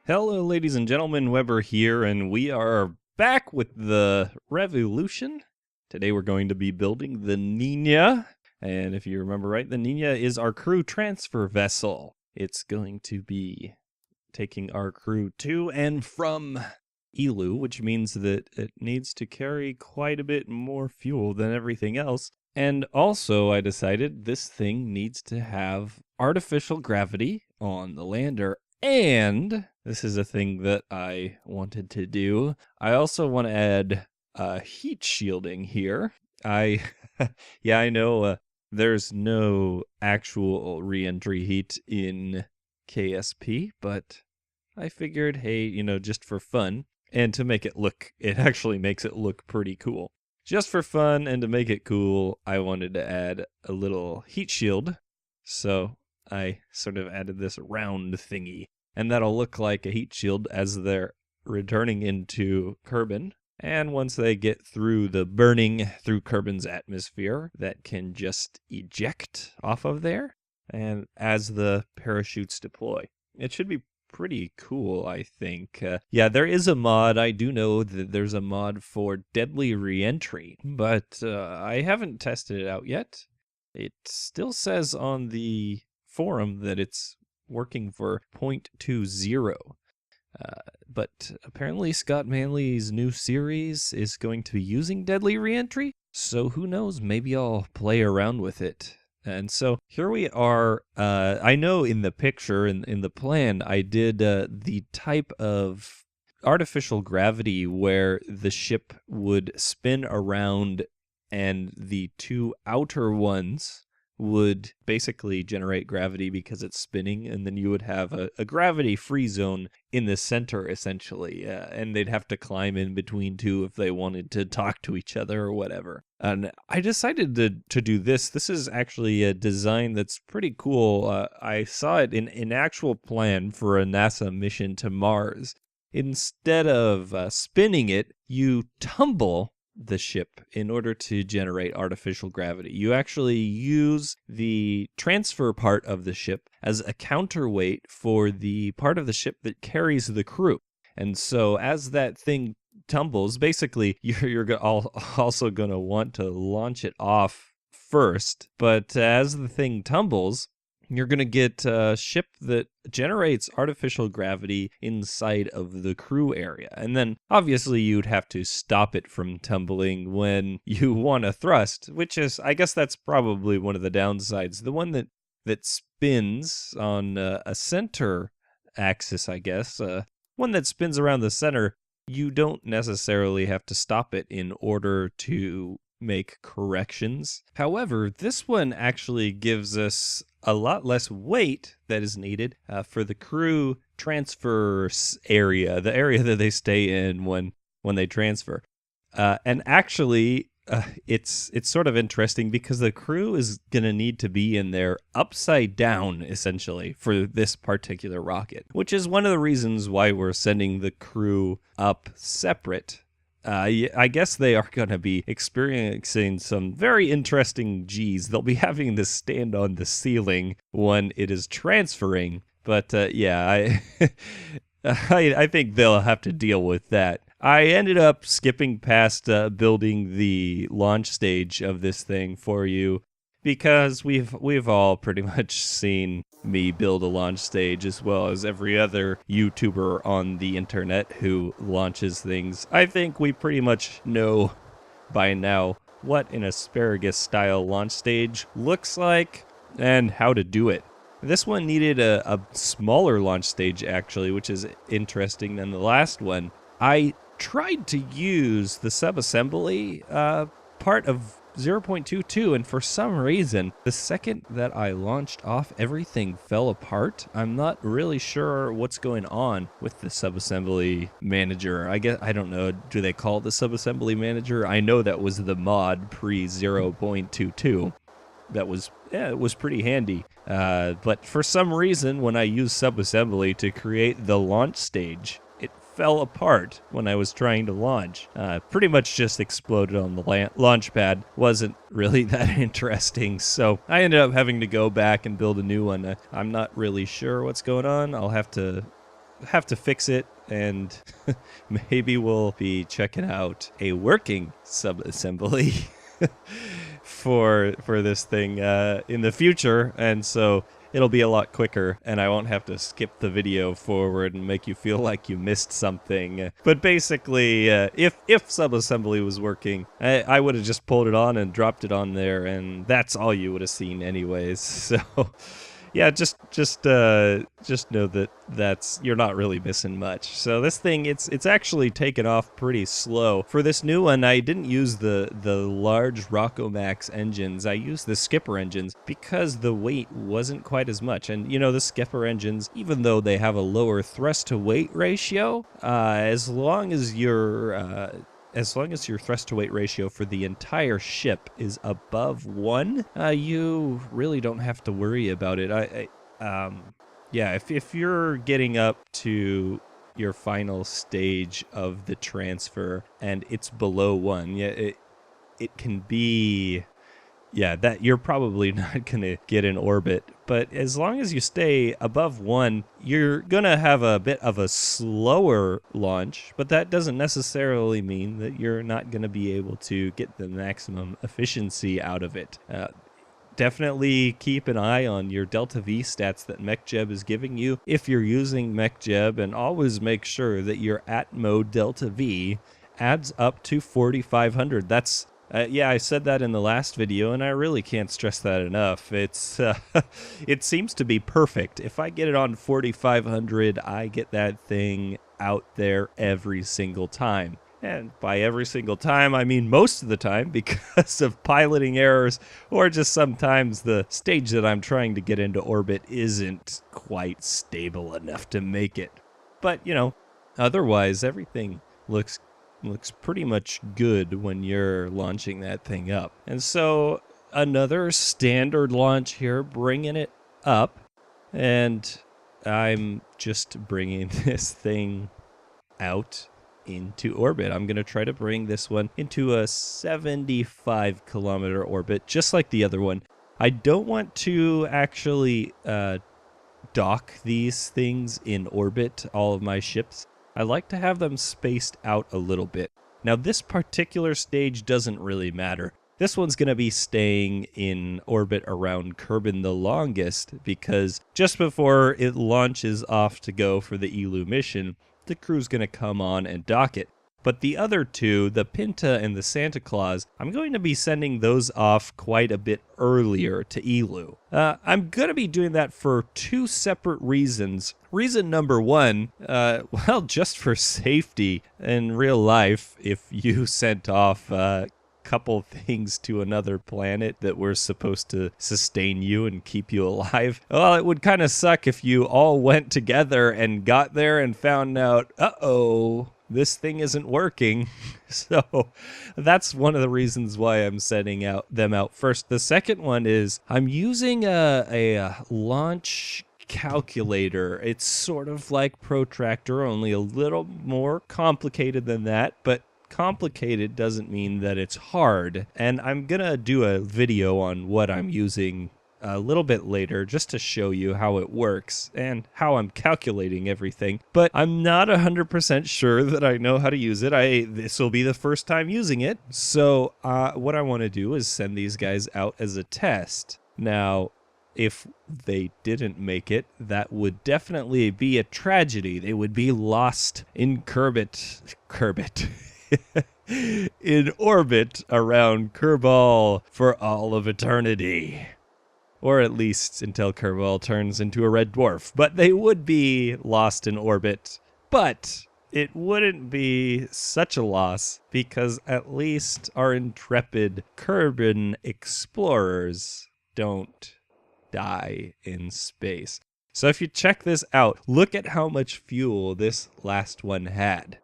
Hello, ladies and gentlemen, Weber here, and we are back with the RevEelooTion. Today we're going to be building the Nina, and if you remember right, the Nina is our crew transfer vessel. It's going to be taking our crew to and from Eeloo, which means that it needs to carry quite a bit more fuel than everything else. And also, I decided this thing needs to have artificial gravity on the lander. And this is a thing that I wanted to do. I also want to add heat shielding here. I know there's no actual re-entry heat in KSP, but I figured, hey, just for fun and to make it actually makes it look pretty cool. Just for fun and to make it cool, I wanted to add a little heat shield. So I sort of added this round thingy, and that'll look like a heat shield as they're returning into Kerbal. And once they get through the burning through Kerbal's atmosphere, that can just eject off of there, and as the parachutes deploy. It should be pretty cool, I think. Yeah, there is a mod. I do know that there's a mod for deadly re-entry, but I haven't tested it out yet. It still says on the forum that it's working for 0.20. But apparently Scott Manley's new series is going to be using deadly re-entry, so who knows, maybe I'll play around with it. And so here we are. I know in the picture, in the plan, I did the type of artificial gravity where the ship would spin around and the two outer ones would basically generate gravity because it's spinning, and then you would have a gravity-free zone in the center, essentially, and they'd have to climb in between two if they wanted to talk to each other or whatever. And I decided to do this. This is actually a design that's pretty cool. I saw it in actual plan for a NASA mission to Mars. Instead of spinning it, you tumble the ship in order to generate artificial gravity. You actually use the transfer part of the ship as a counterweight for the part of the ship that carries the crew. And so as that thing tumbles, basically you're also going to want to launch it off first. But as the thing tumbles, you're going to get a ship that generates artificial gravity inside of the crew area. And then, obviously, you'd have to stop it from tumbling when you want to thrust, which is, I guess that's probably one of the downsides. The one that spins on a center axis, I guess, one that spins around the center, you don't necessarily have to stop it in order to make corrections. However, this one actually gives us a lot less weight that is needed for the crew transfer area, the area that they stay in when they transfer. And actually, it's sort of interesting because the crew is going to need to be in there upside down, essentially, for this particular rocket, which is one of the reasons why we're sending the crew up separate. I guess they are going to be experiencing some very interesting G's. They'll be having to stand on the ceiling when it is transferring. But I think they'll have to deal with that. I ended up skipping past building the launch stage of this thing for you because we've all pretty much seen me build a launch stage, as well as every other YouTuber on the internet who launches things. I think we pretty much know by now what an asparagus-style launch stage looks like and how to do it. This one needed a smaller launch stage, actually, which is interesting than the last one. I tried to use the subassembly part of 0.22, and for some reason, the second that I launched off, everything fell apart. I'm not really sure what's going on with the subassembly manager. I don't know, do they call it the subassembly manager? I know that was the mod pre 0.22. That was, it was pretty handy. But for some reason, when I used subassembly to create the launch stage, it fell apart when I was trying to launch. Pretty much just exploded on the launch pad. Wasn't really that interesting, so I ended up having to go back and build a new one. I'm not really sure what's going on. I'll have to fix it, and maybe we'll be checking out a working sub-assembly for this thing in the future, and so it'll be a lot quicker, and I won't have to skip the video forward and make you feel like you missed something. But basically, if sub-assembly was working, I would have just pulled it on and dropped it on there, and that's all you would have seen anyways. So yeah, just know that you're not really missing much. So this thing, it's actually taken off pretty slow. For this new one, I didn't use the large Rockomax engines. I used the skipper engines because the weight wasn't quite as much. And you know, the skipper engines, even though they have a lower thrust to weight ratio, as long as your thrust to weight ratio for the entire ship is above 1, you really don't have to worry about it. Yeah, if you're getting up to your final stage of the transfer and it's below 1, yeah, it can be, yeah, that you're probably not going to get in orbit. But as long as you stay above 1, you're going to have a bit of a slower launch, but that doesn't necessarily mean that you're not going to be able to get the maximum efficiency out of it. Definitely keep an eye on your Delta V stats that Mechjeb is giving you if you're using Mechjeb, and always make sure that your at-mode Delta V adds up to 4,500. That's yeah, I said that in the last video, and I really can't stress that enough. It's it seems to be perfect. If I get it on 4,500, I get that thing out there every single time. And by every single time, I mean most of the time, because of piloting errors, or just sometimes the stage that I'm trying to get into orbit isn't quite stable enough to make it. But, you know, otherwise, everything looks pretty much good when you're launching that thing up. And so another standard launch here, bringing it up, and I'm just bringing this thing out into orbit. I'm going to try to bring this one into a 75-kilometer orbit, just like the other one. I don't want to actually dock these things in orbit, all of my ships. I like to have them spaced out a little bit. Now, this particular stage doesn't really matter. This one's going to be staying in orbit around Kerbal the longest, because just before it launches off to go for the Eeloo mission, the crew's going to come on and dock it. But the other two, the Pinta and the Santa Claus, I'm going to be sending those off quite a bit earlier to Eeloo. I'm going to be doing that for two separate reasons. Reason number one, well, just for safety in real life, if you sent off couple things to another planet that were supposed to sustain you and keep you alive. Well, it would kind of suck if you all went together and got there and found out, uh-oh, this thing isn't working. So that's one of the reasons why I'm sending them out first. The second one is I'm using a launch calculator. It's sort of like Protractor, only a little more complicated than that, but complicated doesn't mean that it's hard. And I'm gonna do a video on what I'm using a little bit later, just to show you how it works and how I'm calculating everything. But I'm not 100% sure that I know how to use it. This will be the first time using it. So what I want to do is send these guys out as a test. Now, if they didn't make it, that would definitely be a tragedy. They would be lost in Kerbal. In orbit around Kerbal for all of eternity. Or at least until Kerbal turns into a red dwarf. But they would be lost in orbit. But it wouldn't be such a loss, because at least our intrepid Kerbal explorers don't die in space. So if you check this out, look at how much fuel this last one had.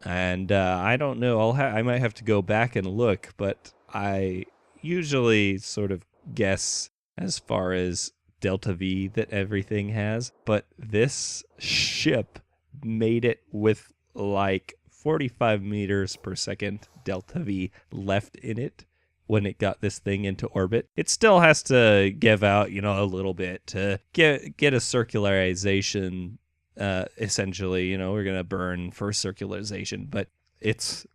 And I don't know, I might have to go back and look, but I usually sort of guess as far as Delta V that everything has. But this ship made it with like 45 meters per second delta V left in it when it got this thing into orbit. It still has to give out, a little bit to get a circularization. Essentially, we're gonna burn for circularization, but it's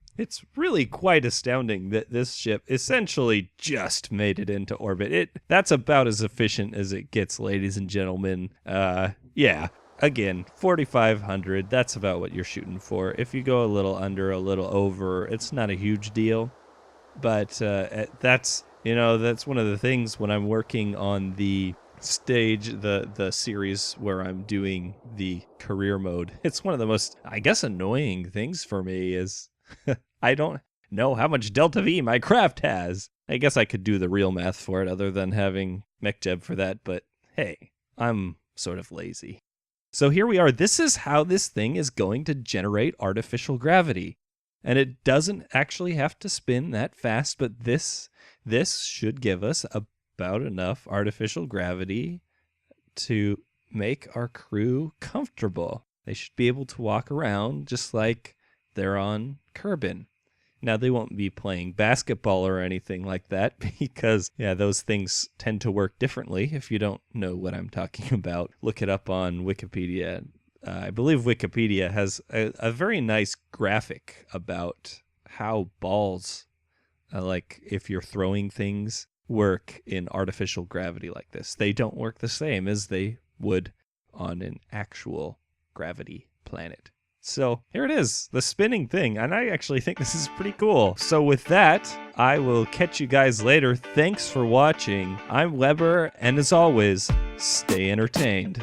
really quite astounding that this ship essentially just made it into orbit. That's about as efficient as it gets, ladies and gentlemen. Yeah. Again, 4,500, that's about what you're shooting for. If you go a little under, a little over, it's not a huge deal. But that's one of the things when I'm working on the stage, the series where I'm doing the career mode. It's one of the most, I guess, annoying things for me is I don't know how much delta V my craft has. I guess I could do the real math for it other than having Mechjeb for that, but hey, I'm sort of lazy. So here we are. This is how this thing is going to generate artificial gravity. And it doesn't actually have to spin that fast, but this should give us about enough artificial gravity to make our crew comfortable. They should be able to walk around just like they're on Kerbal. Now, they won't be playing basketball or anything like that because, those things tend to work differently. If you don't know what I'm talking about, look it up on Wikipedia. I believe Wikipedia has a very nice graphic about how balls, like if you're throwing things, work in artificial gravity like this. They don't work the same as they would on an actual gravity planet. So here it is, the spinning thing, and I actually think this is pretty cool. So with that, I will catch you guys later. Thanks for watching. I'm Weber, and as always, stay entertained.